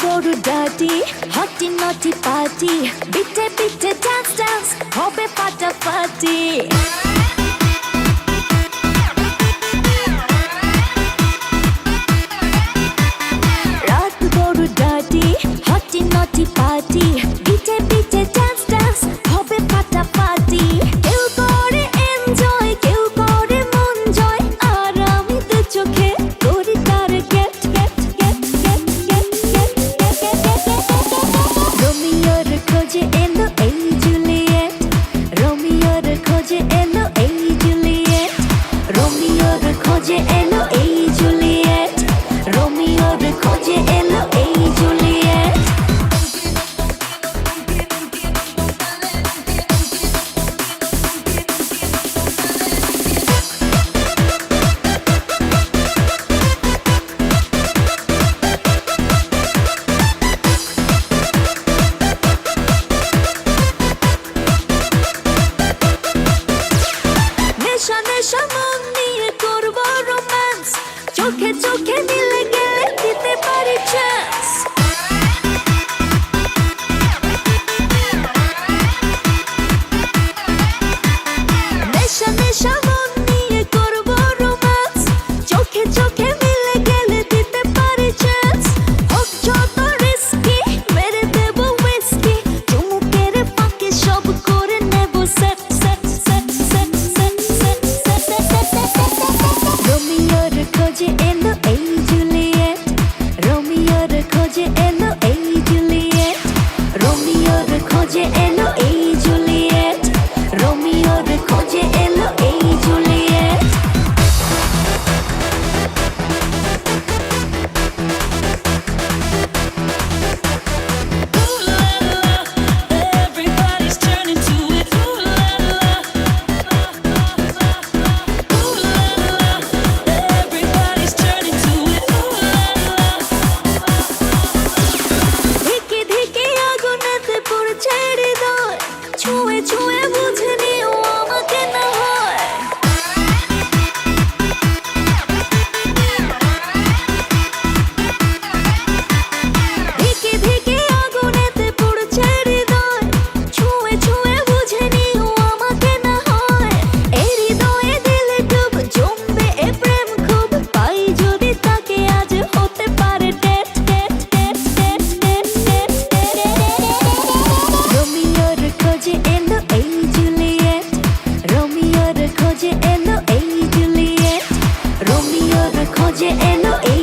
বড় ডাটি হটি নটি পার্টি বিটে বিটে ডান্স ডান্স হবে ফাটাফাটি রাত বড় ডাটি হটি নটি পার্টি বিটে বিটে ডান্স ডান্স হবে ফাটাফাটি কেউ করে এনজয় কেউ করে মন জয় আর আমি দু চোখে করি তার gate gate gate gate gate gate রোমিওর খোঁজে এলো এই জুলিয়েট রোমিওর খোঁজে এলো এই জুলিয়েট রোমিওর খোঁজে এলো এই জুলিয়েট রোমিওর খোঁজে এলো এই জুলিয়েট নেশা নেশা মন নিয়ে করবো রোম্যান্স চোখে চোখে মিলে গেলে দিতে পারি চান্স নেশা নেশা মন নিয়ে করবো রোম্যান্স চোখে চোখে মিলে গেলে দিতে পারি চান্স হোক যত রিস্কি মেরে দেবো হুইস্কি চুমুকের ফাঁকে সব করে নেবো set set set set set set রোমিওর খোঁজে এলো এই জুলিয়েট রোমিওর খোঁজে এলো এই জুলিয়েট রোমিওর খোঁজে এলো এই জুলিয়েট রোমিওর খোঁজে এলো এই Juliet Everybody's turning to it. Ooh la la. Ooh la la. Everybody's turning to it. Ooh la la. ধিকে ধিকে আগুনেতে পড়ছে হৃদয় ছুঁয়ে ছুঁয়ে বুঝে নিও আমাকে না হয় ধিকে ধিকে আগুনেতে পড়ছে হৃদয় ছুঁয়ে ছুঁয়ে বুঝে নিও আমাকে না হয় এই হৃদয়ে দিলে ডুব জমবে এ প্রেম খুব পাই যদি তাকে আজ হতে পারে date date date date date date রোমিওর খোঁজে এলো এই জুলিয়েট রোমিওর খোঁজে এলো এই জুলিয়েট রোমিওর খোঁজে এলো এই